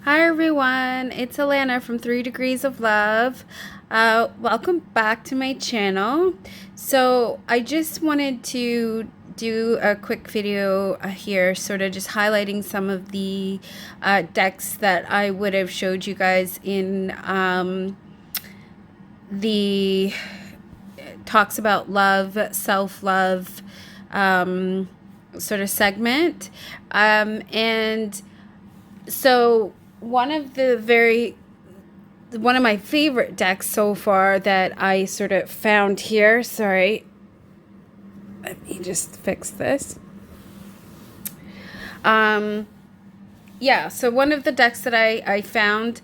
Hi everyone, it's Alana from 3 Degrees of Love. Welcome back to my channel. So I just wanted to do a quick video here, sort of just highlighting some of the decks that I would have showed you guys in the talks about love, self-love sort of segment. And so one of my favorite decks so far that I sort of found here, sorry, let me just fix this. Yeah, so one of the decks that I found,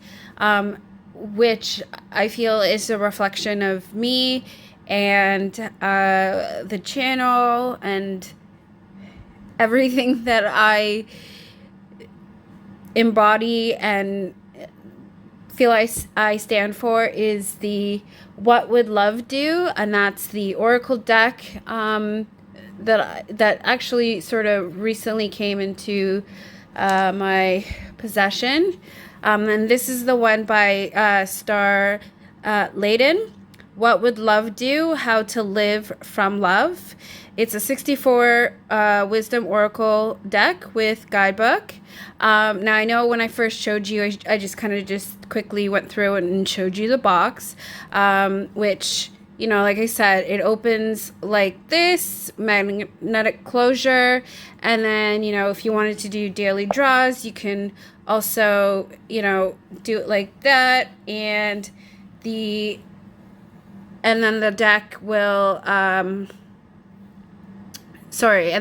which I feel is a reflection of me and the channel and everything that I embody and feel I stand for, is the What Would Love Do? And that's the Oracle deck that actually sort of recently came into my possession. And this is the one by Star Ladin. What Would Love Do? How to Live from Love. It's a 64 Wisdom Oracle deck with guidebook. Now I know when I first showed you, I just kind of just quickly went through and showed you the box, which, you know, like I said, it opens like this, magnetic closure, and then, you know, if you wanted to do daily draws, you can also, you know, do it like that, and then the deck will, and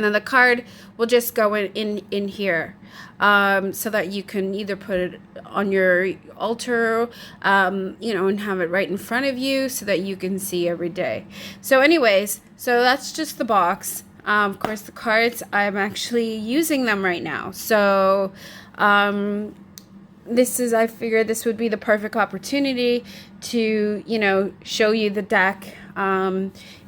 then the card will just go in here, so that you can either put it on your altar, you know, and have it right in front of you so that you can see every day. So anyways, so that's just the box. Of course, the cards, I'm actually using them right now. So I figured this would be the perfect opportunity to, you know, show you the deck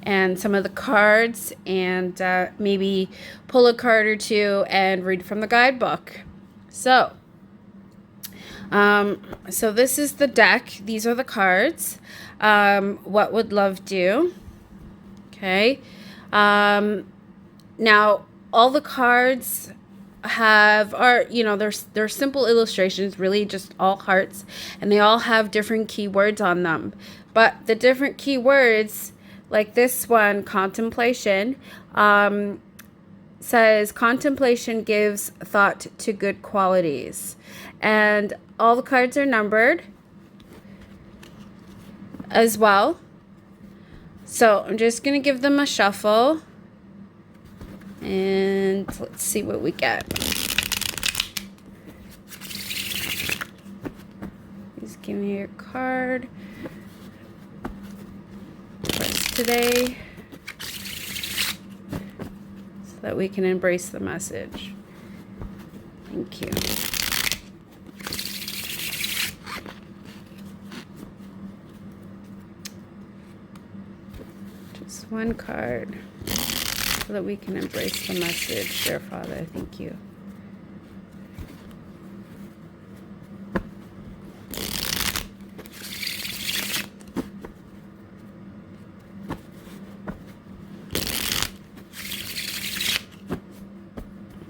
and some of the cards, and maybe pull a card or two and read from the guidebook. So this is the deck. These are the cards. What Would Love Do? Okay. Now all the cards they're simple illustrations, really just all hearts, and they all have different keywords on them. But the different keywords, like this one, contemplation, says contemplation gives thought to good qualities, and all the cards are numbered as well. So I'm just gonna give them a shuffle. And let's see what we get. Please give me your card for us today so that we can embrace the message. Thank you. Just one card, so that we can embrace the message. Dear Father, thank you.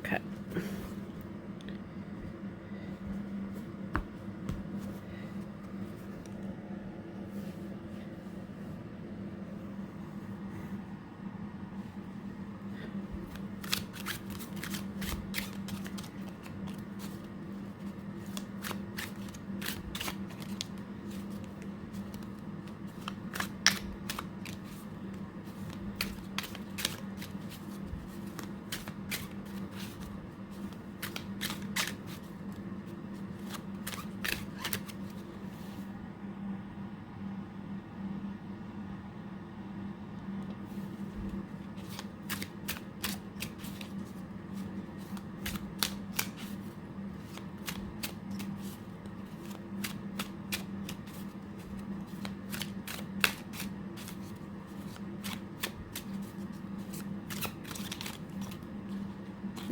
Okay.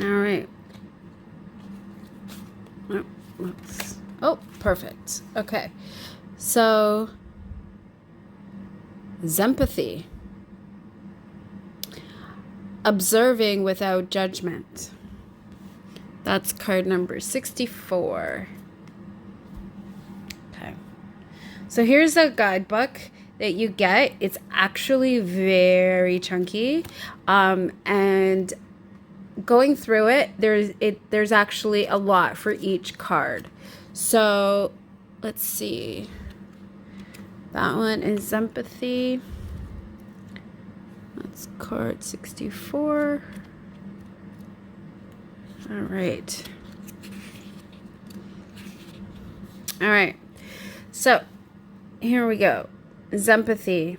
All right. Oh, let's Oh, perfect. Okay. So, Sympathy. Observing without judgment. That's card number 64. Okay. So here's a guidebook that you get. It's actually very chunky. And going through it, there's actually a lot for each card. So let's see. That one is Sympathy. That's card 64. All right. All right. So here we go. Sympathy.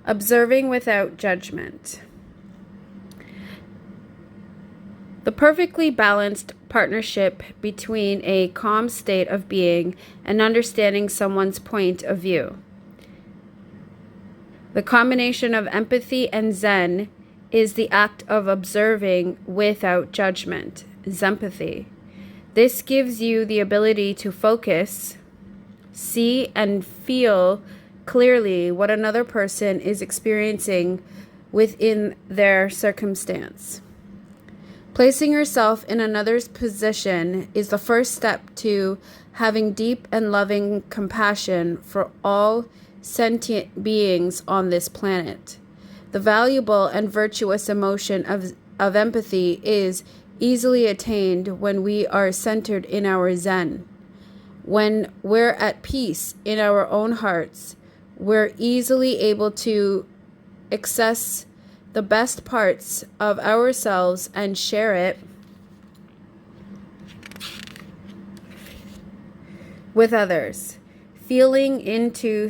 Observing without judgment. The perfectly balanced partnership between a calm state of being and understanding someone's point of view. The combination of empathy and Zen is the act of observing without judgment, Sympathy. This gives you the ability to focus, see, and feel clearly what another person is experiencing within their circumstance. Placing yourself in another's position is the first step to having deep and loving compassion for all sentient beings on this planet. The valuable and virtuous emotion of empathy is easily attained when we are centered in our Zen. When we're at peace in our own hearts, we're easily able to access the best parts of ourselves and share it with others. Feeling into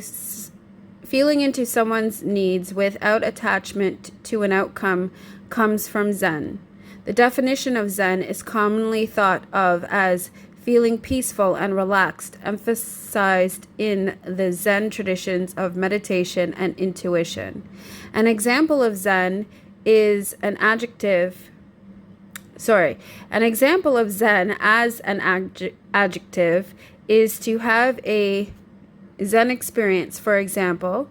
someone's needs without attachment to an outcome comes from Zen. The definition of Zen is commonly thought of as feeling peaceful and relaxed, emphasized in the Zen traditions of meditation and intuition. An example of Zen as an adjective is to have a Zen experience. For example,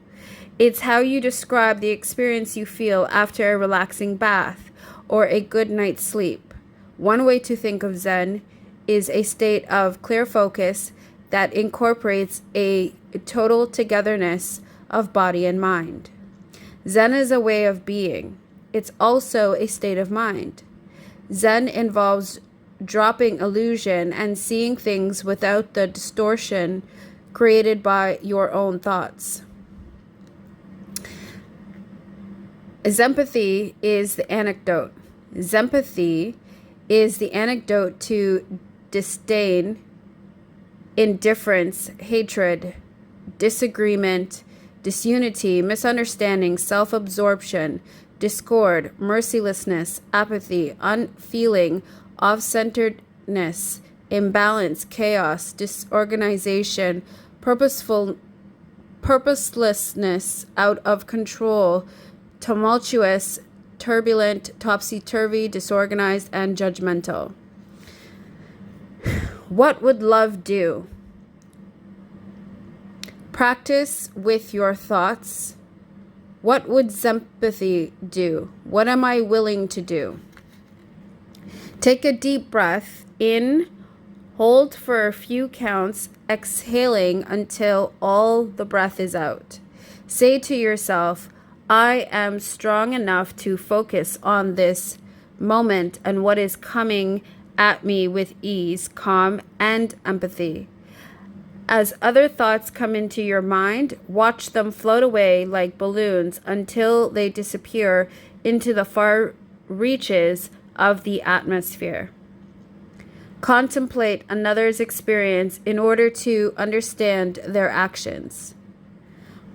it's how you describe the experience you feel after a relaxing bath or a good night's sleep. One way to think of Zen is a state of clear focus that incorporates a total togetherness of body and mind. Zen is a way of being. It's also a state of mind. Zen involves dropping illusion and seeing things without the distortion created by your own thoughts. Sympathy is the antidote. Sympathy is the antidote to disdain, indifference, hatred, disagreement, disunity, misunderstanding, self-absorption, discord, mercilessness, apathy, unfeeling, off-centeredness, imbalance, chaos, disorganization, purposelessness, out of control, tumultuous, turbulent, topsy-turvy, disorganized, and judgmental. What would love do? Practice with your thoughts. What would sympathy do? What am I willing to do? Take a deep breath in, hold for a few counts, exhaling until all the breath is out. Say to yourself, I am strong enough to focus on this moment and what is coming at me with ease, calm, and empathy. As other thoughts come into your mind, watch them float away like balloons until they disappear into the far reaches of the atmosphere. Contemplate another's experience in order to understand their actions.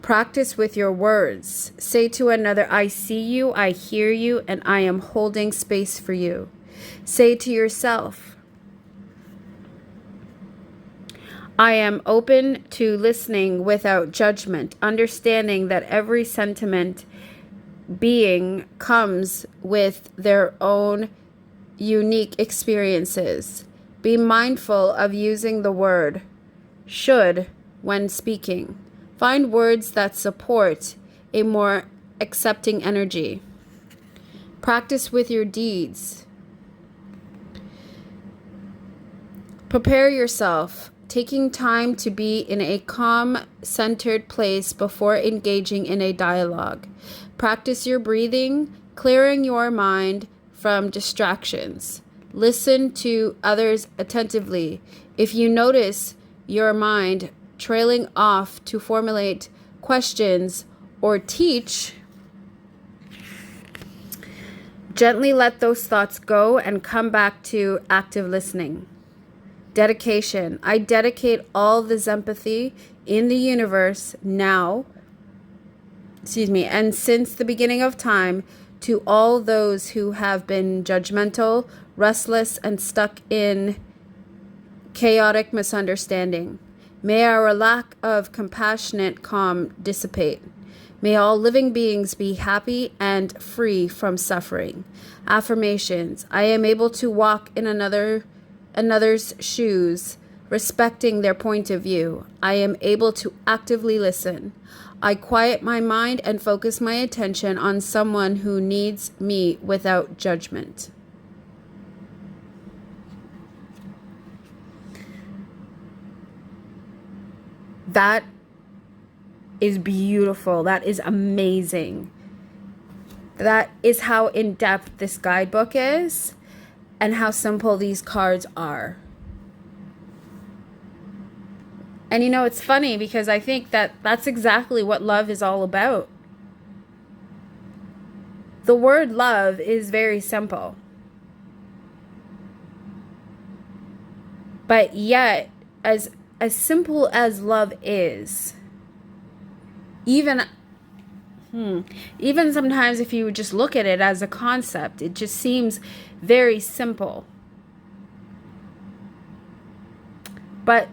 Practice with your words. Say to another, I see you, I hear you, and I am holding space for you. Say to yourself, I am open to listening without judgment, understanding that every sentiment being comes with their own unique experiences. Be mindful of using the word should when speaking. Find words that support a more accepting energy. Practice with your deeds. Prepare yourself, taking time to be in a calm, centered place before engaging in a dialogue. Practice your breathing, clearing your mind from distractions. Listen to others attentively. If you notice your mind trailing off to formulate questions or teach, gently let those thoughts go and come back to active listening. Dedication. I dedicate all the sympathy in the universe now, and since the beginning of time, to all those who have been judgmental, restless, and stuck in chaotic misunderstanding. May our lack of compassionate calm dissipate. May all living beings be happy and free from suffering. Affirmations. I am able to walk in another's shoes, respecting their point of view. I am able to actively listen. I quiet my mind and focus my attention on someone who needs me without judgment. That is beautiful. That is amazing. That is how in-depth this guidebook is and how simple these cards are. And you know, it's funny because I think that that's exactly what love is all about. The word love is very simple. But yet, as simple as love is, even sometimes if you just look at it as a concept, it just seems very simple. But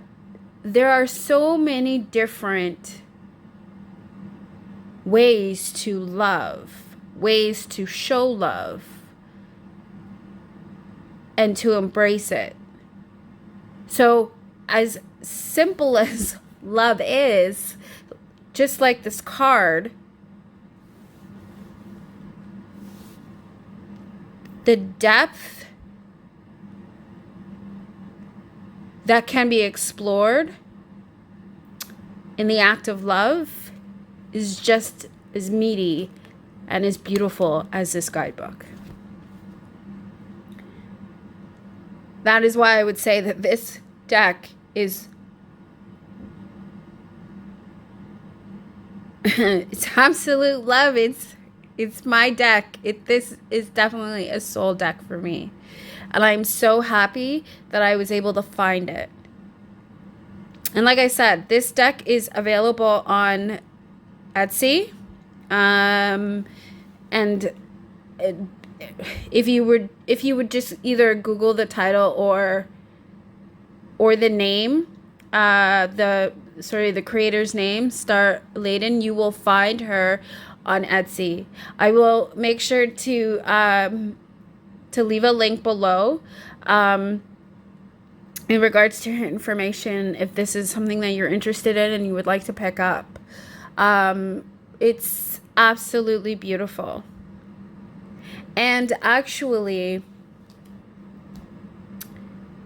there are so many different ways to love, ways to show love, and to embrace it. So as simple as love is, just like this card, the depth that can be explored in the act of love is just as meaty and as beautiful as this guidebook. That is why I would say that this deck is it's absolute love. It's my deck. This is definitely a soul deck for me. And I'm so happy that I was able to find it. And like I said, this deck is available on Etsy. And if you would just either Google the title or the name, the creator's name, Ladin, you will find her on Etsy. I will make sure to leave a link below in regards to her information if this is something that you're interested in and you would like to pick up. It's absolutely beautiful. And actually,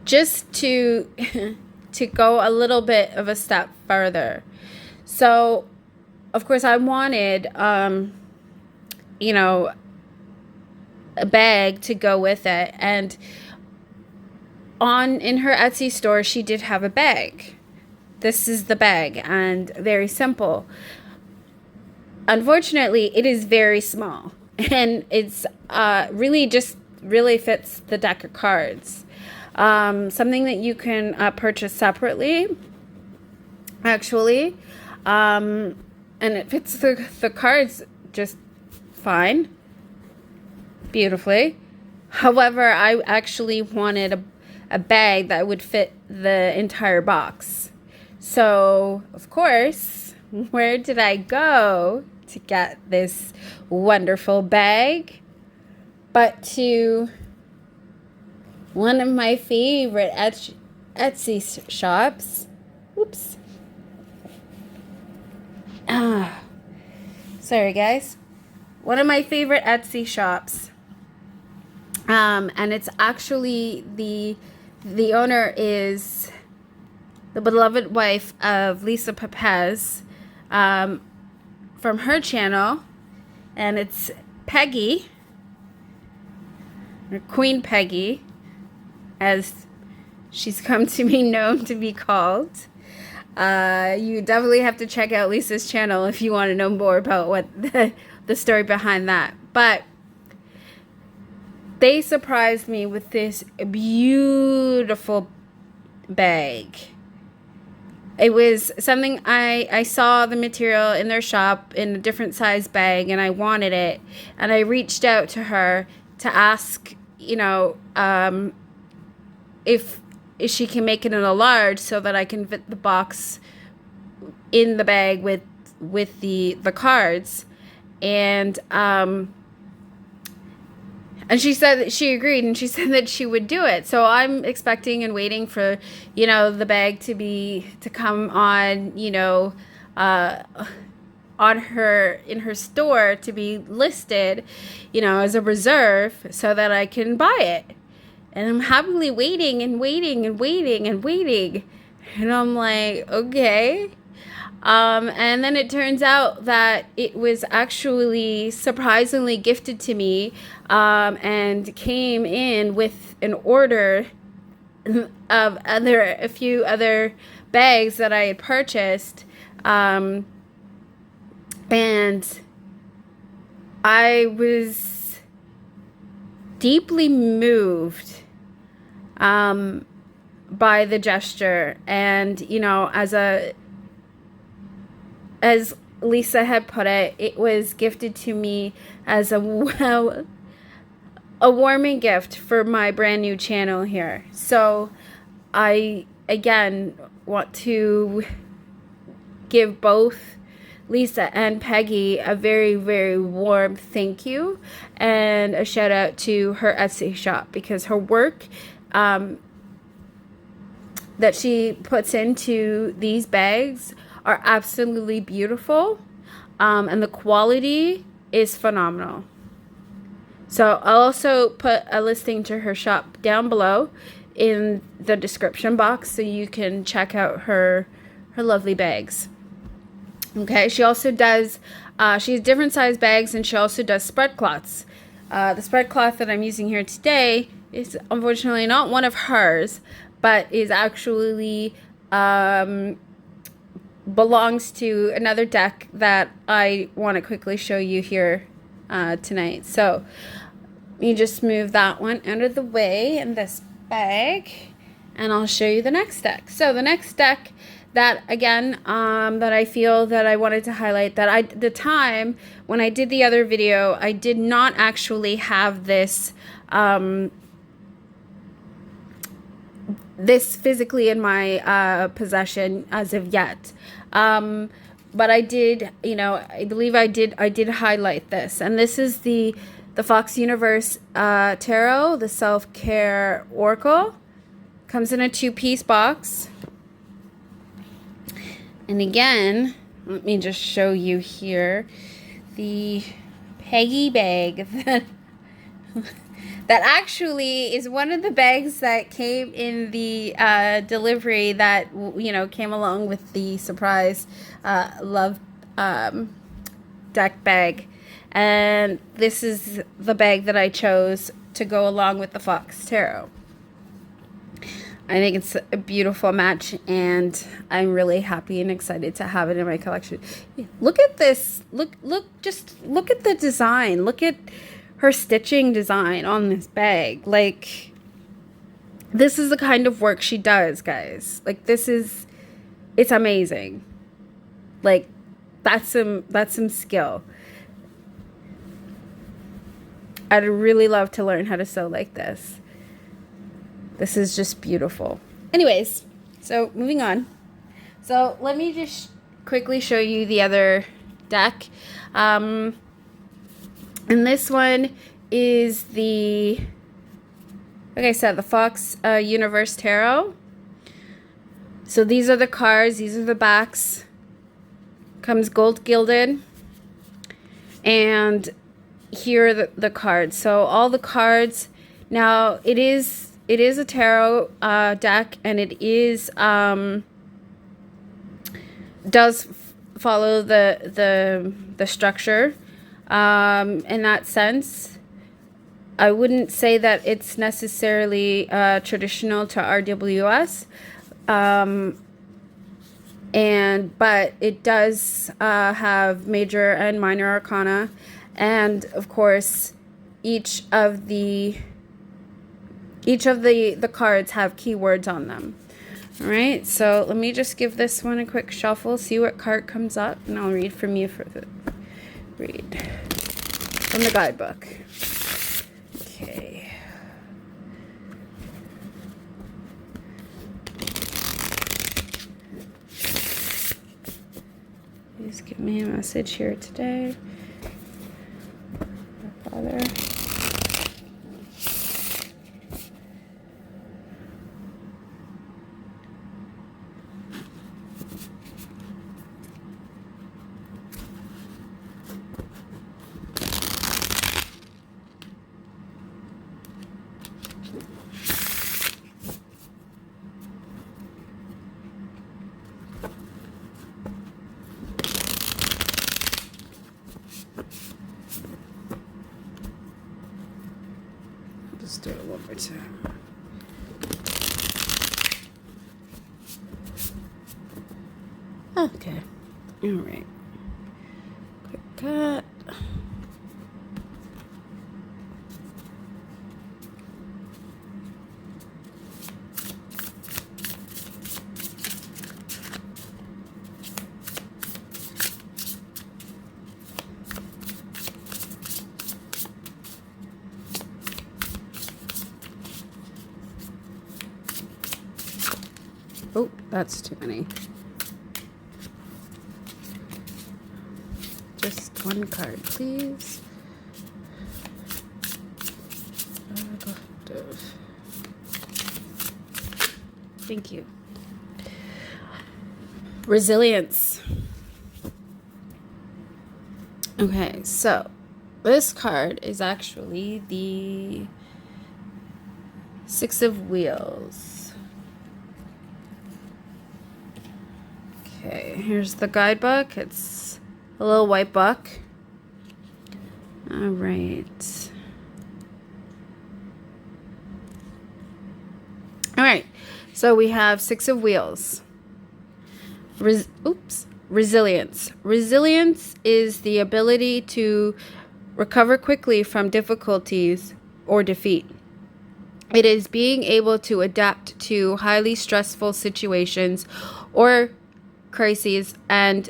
just to go a little bit of a step further. So, of course, I wanted, a bag to go with it. And in her Etsy store, she did have a bag. This is the bag, and very simple. Unfortunately, it is very small, and it's really fits the deck of cards. Something that you can purchase separately, actually, and it fits the cards just fine, beautifully. However, I actually wanted a bag that would fit the entire box. So, of course, where did I go to get this wonderful bag but to one of my favorite Etsy shops. Oops. Sorry guys. One of my favorite Etsy shops. And it's actually the owner is the beloved wife of Lisa Papez, from her channel, and it's Peggy, or Queen Peggy, as she's come to be known to be called. You definitely have to check out Lisa's channel if you want to know more about what the story behind that. But they surprised me with this beautiful bag. It was something I saw the material in their shop in a different size bag, and I wanted it. And I reached out to her to ask, you know, if she can make it in a large so that I can fit the box in the bag with the cards. And she said that she agreed, and she said that she would do it. So I'm expecting and waiting for, you know, the bag to come on, you know, in her store to be listed, you know, as a reserve so that I can buy it. And I'm happily waiting and waiting and waiting and waiting. And I'm like, okay. And then it turns out that it was actually surprisingly gifted to me, and came in with an order of a few other bags that I had purchased, and I was deeply moved by the gesture. And, you know, as Lisa had put it, it was gifted to me as a warming gift for my brand new channel here. So I, again, want to give both Lisa and Peggy a very, very warm thank you and a shout out to her Etsy shop, because her work that she puts into these bags are absolutely beautiful, and the quality is phenomenal. So I'll also put a listing to her shop down below in the description box so you can check out her lovely bags. Okay, she also does, she has different size bags, and she also does spread cloths. The spread cloth that I'm using here today is unfortunately not one of hers, but is actually belongs to another deck that I want to quickly show you here tonight. So you just move that one out of the way in this bag, and I'll show you the next deck. So the next deck that, again, that I feel that I wanted to highlight, that at the time when I did the other video, I did not actually have this this physically in my possession as of yet. But I did, you know, I believe I did highlight this. And this is the Fox Universe Tarot, the Self-Care Oracle. Comes in a 2-piece box. And again, let me just show you here the Peggy bag that actually is one of the bags that came in the delivery that, you know, came along with the surprise love deck bag. And this is the bag that I chose to go along with the Fox Tarot. I think it's a beautiful match, and I'm really happy and excited to have it in my collection. Look at this. Just look at the design. Look at her stitching design on this bag. Like, this is the kind of work she does, guys. Like, it's amazing. Like, that's some skill. I'd really love to learn how to sew like this. This is just beautiful. Anyways, so moving on. So let me just quickly show you the other deck. And this one is the like I said, the Fox Universe Tarot. So these are the cards. These are the backs. Comes gold gilded. And here are the cards. So all the cards. Now it is a tarot deck, and it is does follow the structure in that sense. I wouldn't say that it's necessarily traditional to RWS, but it does have major and minor arcana, and of course each of the cards have keywords on them. All right, so let me just give this one a quick shuffle, see what card comes up, and I'll read from you for the read from the guidebook. Okay. Please give me a message here today. Our Father. Let's do it one more time. Okay. All right. Quick cut. Oh, that's too many. Just one card, please. Thank you. Resilience. Okay, so this card is actually the Six of Wheels. Okay, here's the guidebook. It's a little white book. All right. All right. So we have Six of Wheels. Resilience. Resilience is the ability to recover quickly from difficulties or defeat. It is being able to adapt to highly stressful situations or crises and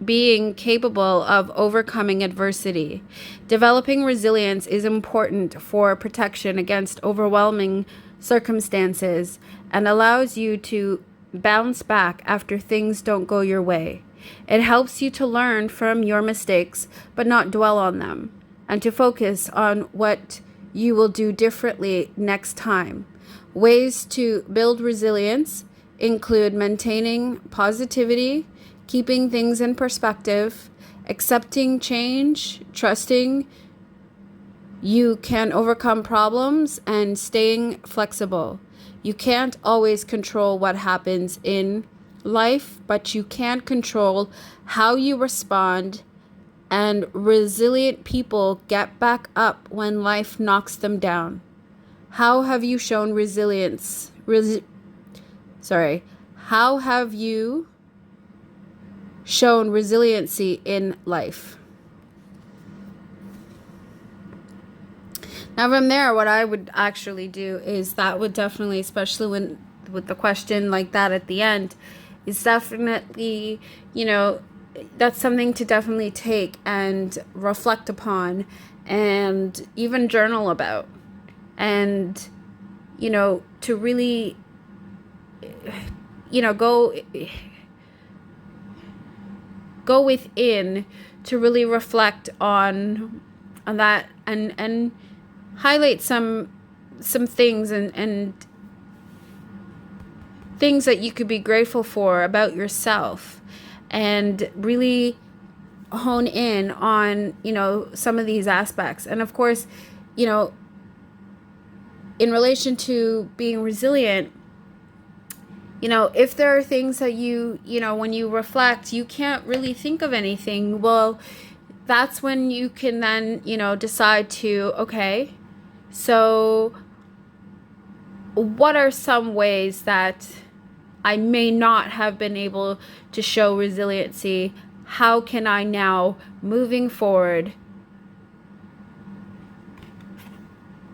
being capable of overcoming adversity. Developing resilience is important for protection against overwhelming circumstances and allows you to bounce back after things don't go your way. It helps you to learn from your mistakes but not dwell on them, and to focus on what you will do differently next time. Ways to build resilience include maintaining positivity, keeping things in perspective, accepting change, trusting you can overcome problems, and staying flexible. You can't always control what happens in life, but you can control how you respond, and resilient people get back up when life knocks them down. How have you shown resilience? How have you shown resiliency in life? Now from there, what I would actually do is that would definitely, especially when with the question like that at the end, is definitely, that's something to definitely take and reflect upon and even journal about. And, to really, go within to really reflect on that and highlight some some things and things that you could be grateful for about yourself, and really hone in on, some of these aspects. And of course, in relation to being resilient, if there are things that when you reflect, you can't really think of anything, well, that's when you can then, decide to, okay, so what are some ways that I may not have been able to show resiliency? How can I now, moving forward,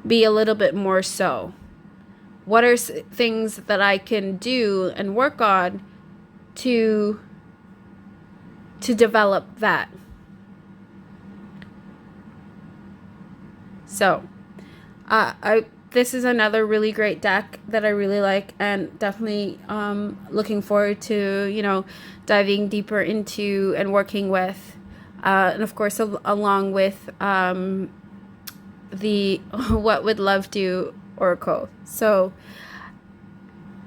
be a little bit more so? What are things that I can do and work on to develop that? So, this is another really great deck that I really like, and definitely looking forward to, diving deeper into and working with. And of course, along with the What Would Love Do Oracle. So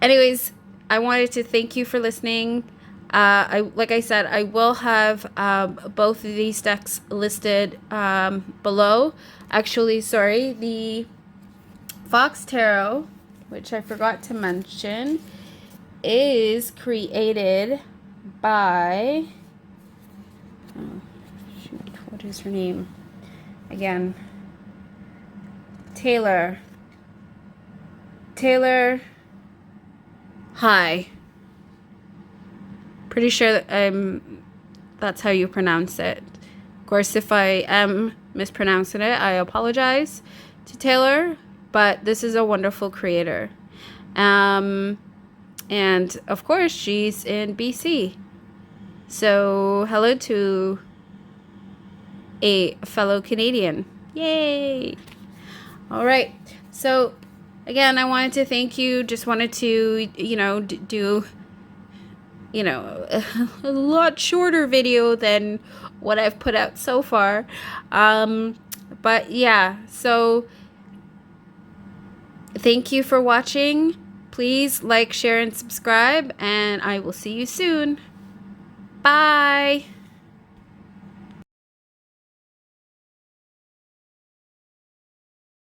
anyways, I wanted to thank you for listening. Like I said, I will have both of these decks listed below. Actually, sorry, the Fox Tarot, which I forgot to mention, is created by, what is her name again? Taylor Haigh. Pretty sure that's how you pronounce it. Of course, if I am mispronouncing it, I apologize to Taylor, but this is a wonderful creator. And of course, she's in BC. So hello to a fellow Canadian. Yay! All right. So again, I wanted to thank you. Just wanted to, do, a lot shorter video than what I've put out so far. But yeah, so thank you for watching. Please like, share, and subscribe, and I will see you soon. Bye.